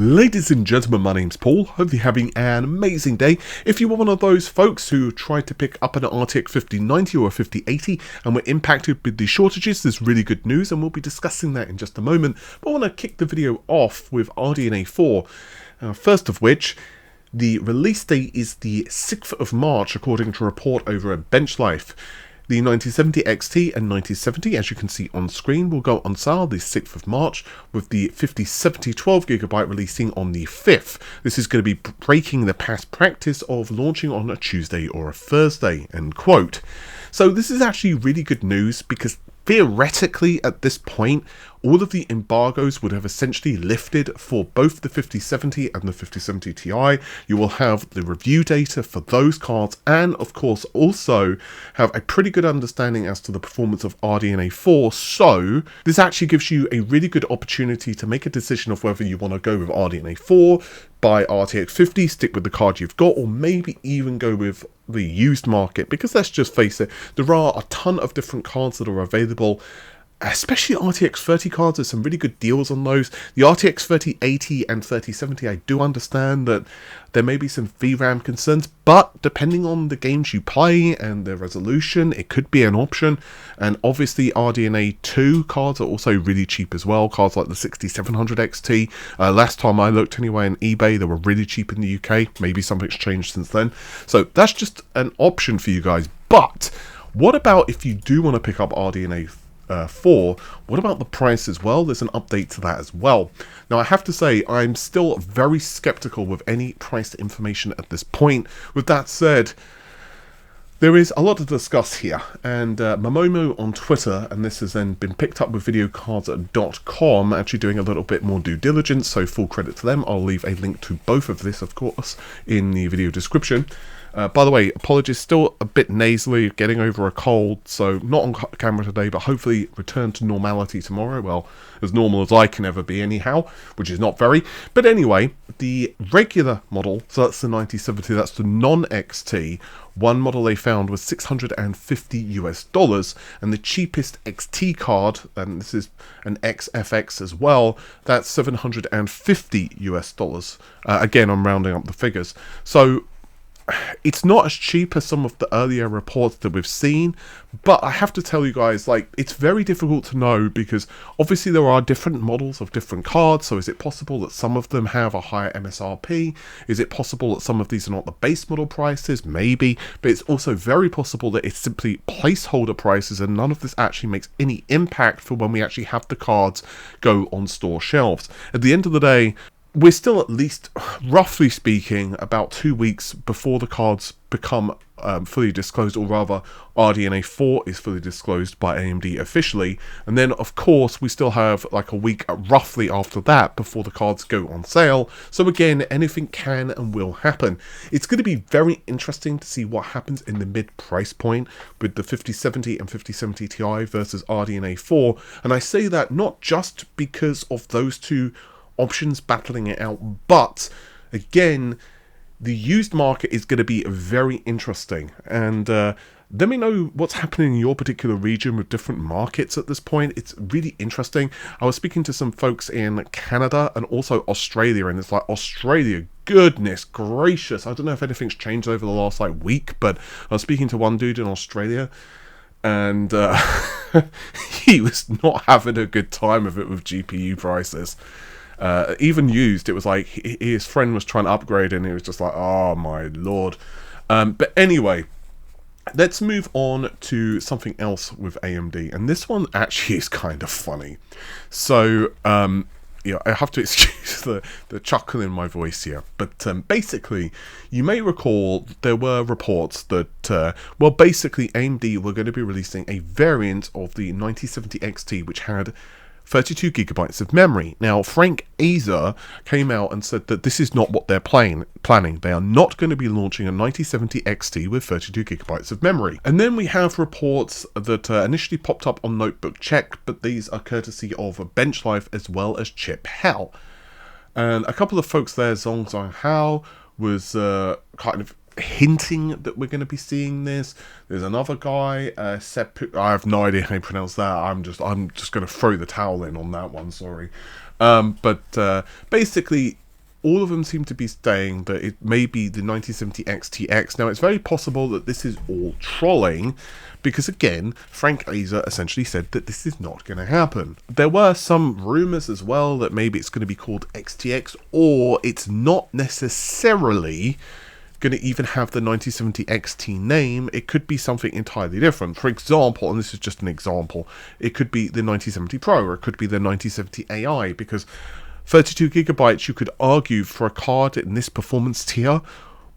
Ladies and gentlemen, my name's Paul. Hope you're having an amazing day. If you were one of those folks who tried to pick up an RTX 5090 or a 5080 and were impacted with the shortages, there's really good news, and we'll be discussing that in just a moment. But I want to kick the video off with RDNA 4. First of which, the release date is the 6th of March, according to a report over at BenchLife. The 9070 XT and 9070, as you can see on screen, will go on sale the 6th of March, with the 5070 12GB releasing on the 5th. This is going to be breaking the past practice of launching on a Tuesday or a Thursday, end quote. So this is actually really good news because theoretically at this point, all of the embargoes would have essentially lifted for both the 5070 and the 5070 Ti. You will have the review data for those cards and of course also have a pretty good understanding as to the performance of RDNA 4. So this actually gives you a really good opportunity to make a decision of whether you want to go with RDNA 4, buy RTX 50, stick with the card you've got, or maybe even go with the used market, because let's just face it, there are a ton of different cards that are available, especially RTX 30 cards. There's some really good deals on those. The RTX 3080 and 3070, I do understand that there may be some VRAM concerns, but depending on the games you play and the resolution, it could be an option. And obviously RDNA 2 cards are also really cheap as well. Cards like the 6700 XT, last time I looked anyway on eBay, they were really cheap in the UK. Maybe something's changed since then. So that's just an option for you guys. But what about if you do want to pick up RDNA 4, what about the price as well? There's an update to that as well. Now I have to say, I'm still very skeptical with any price information at this point. With that said, there is a lot to discuss here, and Momomo on Twitter, and this has then been picked up with videocards.com, actually doing a little bit more due diligence, so full credit to them. I'll leave a link to both of this, of course, in the video description. By the way, apologies, still a bit nasally, getting over a cold, so not on camera today, but hopefully return to normality tomorrow. Well, as normal as I can ever be anyhow, which is not very. But anyway, the regular model, so that's the 9070, that's the non-XT, one model they found was $650 US, and the cheapest XT card, and this is an XFX as well, that's $750 US. Again, I'm rounding up the figures. So it's not as cheap as some of the earlier reports that we've seen, but I have to tell you guys, like, it's very difficult to know because obviously there are different models of different cards. So is it possible that some of them have a higher MSRP? Is it possible that some of these are not the base model prices? Maybe, but it's also very possible that it's simply placeholder prices and none of this actually makes any impact for when we actually have the cards go on store shelves. At the end of the day, we're still at least, roughly speaking, about 2 weeks before the cards become fully disclosed, or rather RDNA 4 is fully disclosed by AMD officially, and then of course we still have like a week roughly after that before the cards go on sale. So again, anything can and will happen. It's going to be very interesting to see what happens in the mid price point with the 5070 and 5070 Ti versus RDNA 4, and I say that not just because of those two options battling it out, but again, the used market is going to be very interesting. And let me know what's happening in your particular region with different markets at this point. It's really interesting. I was speaking to some folks in Canada and also Australia, and it's like, Australia, goodness gracious, I don't know if anything's changed over the last like week, but I was speaking to one dude in Australia, and he was not having a good time of it with GPU prices. Even used, it was like his friend was trying to upgrade and he was just like, oh my lord. But anyway, let's move on to something else with AMD, and this one actually is kind of funny. So yeah, I have to excuse the chuckle in my voice here, but basically you may recall there were reports that well, basically AMD were going to be releasing a variant of the 9070 XT which had 32 gigabytes of memory. Now, Frank Azer came out and said that this is not what they're planning. They are not going to be launching a 9070 XT with 32 gigabytes of memory. And then we have reports that initially popped up on Notebook Check, but these are courtesy of BenchLife as well as Chip Hell. And a couple of folks there, Zhong Hao was kind of hinting that we're going to be seeing this. There's another guy, Sep, I have no idea how you pronounce that. I'm just going to throw the towel in on that one, sorry. But basically all of them seem to be saying that it may be the 9070 XTX. Now, it's very possible that this is all trolling, because again, Frank Azer essentially said that this is not going to happen. There were some rumours as well that maybe it's going to be called XTX, or it's not necessarily going to even have the 9070 XT name. It could be something entirely different. For example, and this is just an example, it could be the 9070 Pro, or it could be the 9070 AI, because 32 gigabytes, you could argue, for a card in this performance tier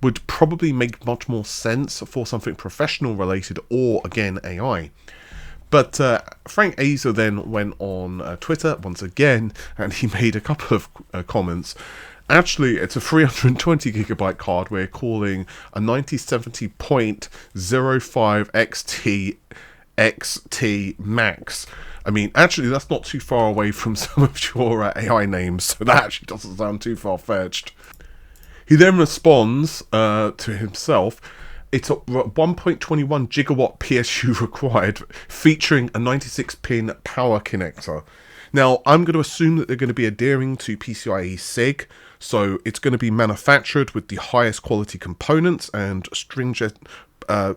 would probably make much more sense for something professional related, or again AI. But Frank Azer then went on Twitter once again, and he made a couple of comments. Actually, it's a 320 gigabyte card we're calling a 9070.05 XT Max. I mean, actually, that's not too far away from some of your AI names, so that actually doesn't sound too far-fetched. He then responds to himself, it's a 1.21 gigawatt PSU required, featuring a 96-pin power connector. Now, I'm going to assume that they're going to be adhering to PCIe SIG, so it's going to be manufactured with the highest quality components and stringent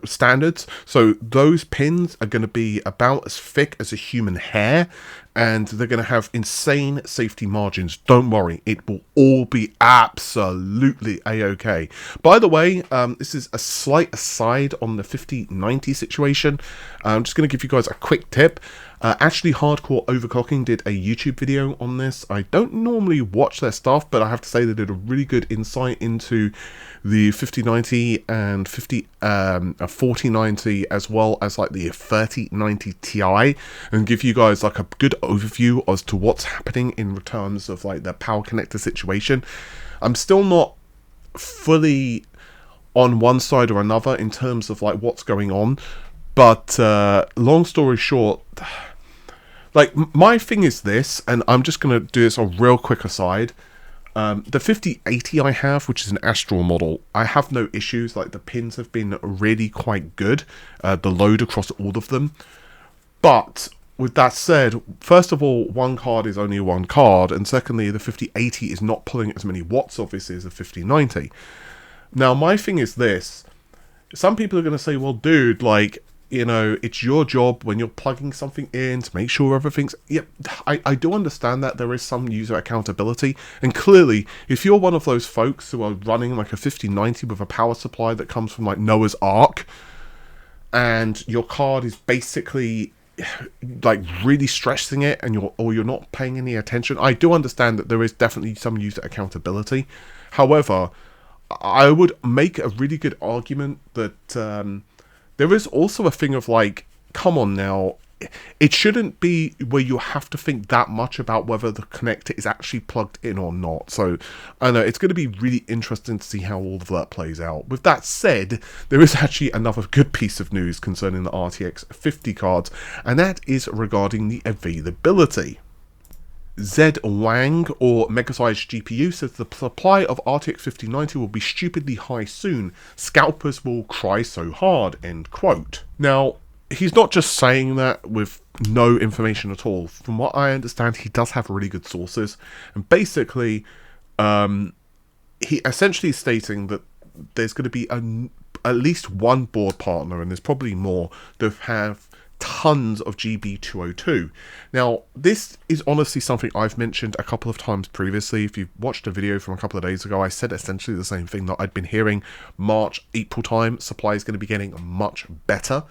standards. So those pins are going to be about as thick as a human hair, and they're going to have insane safety margins. Don't worry, it will all be absolutely a-okay. By the way, this is a slight aside on the 5090 situation. I'm just going to give you guys a quick tip. Actually, Hardcore Overclocking did a YouTube video on this. I don't normally watch their stuff, but I have to say they did a really good insight into the 5090 and 4090, as well as like the 3090 Ti, and give you guys like a good overview as to what's happening in terms of like the power connector situation. I'm still not fully on one side or another in terms of like what's going on, but long story short, like, my thing is this, and I'm just going to do this a real quick aside. The 5080 I have, which is an Astral model, I have no issues. Like, the pins have been really quite good, the load across all of them. But with that said, first of all, one card is only one card, and secondly, the 5080 is not pulling as many watts, obviously, as the 5090. Now, my thing is this. Some people are going to say, well, dude, like, you know, it's your job when you're plugging something in to make sure everything's... Yep, I do understand that there is some user accountability. And clearly, if you're one of those folks who are running like a 5090 with a power supply that comes from like Noah's Ark, and your card is basically like really stressing it, and you're not paying any attention, I do understand that there is definitely some user accountability. However, I would make a really good argument that... there is also a thing of like, come on now, it shouldn't be where you have to think that much about whether the connector is actually plugged in or not. So, I know, it's going to be really interesting to see how all of that plays out. With that said, there is actually another good piece of news concerning the RTX 50 cards, and that is regarding the availability. Zed Wang, or Megasize GPU, says the supply of RTX 5090 will be stupidly high soon. Scalpers will cry so hard, end quote. Now, he's not just saying that with no information at all. From what I understand, he does have really good sources. And basically, he essentially is stating that there's going to be at least one board partner, and there's probably more, that have tons of GB202. Now, this is honestly something I've mentioned a couple of times previously. If you've watched a video from a couple of days ago, I said essentially the same thing, that I'd been hearing March, April time, supply is going to be getting much better.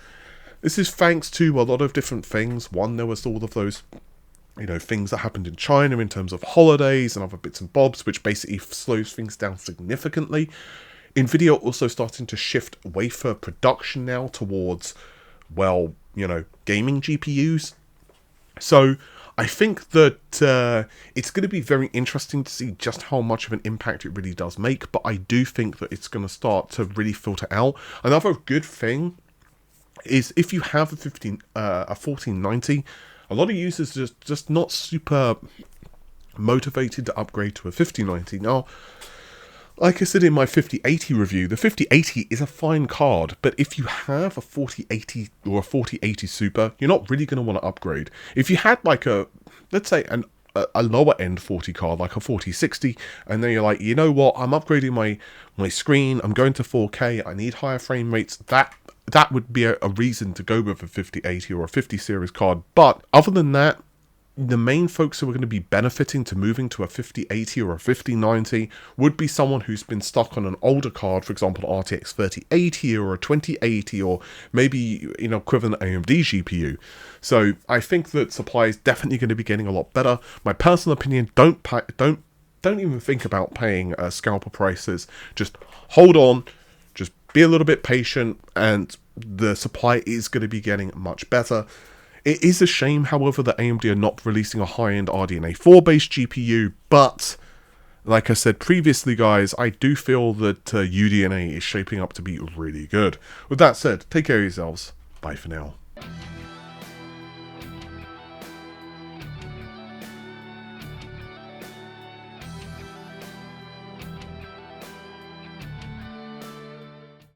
This is thanks to a lot of different things. One, there was all of those, you know, things that happened in China in terms of holidays and other bits and bobs, which basically slows things down significantly. Nvidia also starting to shift wafer production now towards, well, you know, gaming GPUs. So I think that it's going to be very interesting to see just how much of an impact it really does make, but I do think that it's going to start to really filter out. Another good thing is if you have a 1490, a lot of users are just not super motivated to upgrade to a 5090. Now, like I said in my 5080 review, the 5080 is a fine card, but if you have a 4080 or a 4080 Super, you're not really going to want to upgrade. If you had like a, let's say, an a lower end 40 card, like a 4060, and then you're like, you know what, I'm upgrading my screen, I'm going to 4K, I need higher frame rates, that would be a reason to go with a 5080 or a 50 series card. But other than that, the main folks who are going to be benefiting to moving to a 5080 or a 5090 would be someone who's been stuck on an older card, for example, RTX 3080 or a 2080, or maybe, you know, equivalent AMD GPU. So I think that supply is definitely going to be getting a lot better. My personal opinion, don't even think about paying scalper prices. Just hold on, just be a little bit patient, and the supply is going to be getting much better. It is a shame, however, that AMD are not releasing a high-end RDNA 4 based GPU, but like I said previously, guys, I do feel that UDNA is shaping up to be really good. With that said, take care of yourselves. Bye for now.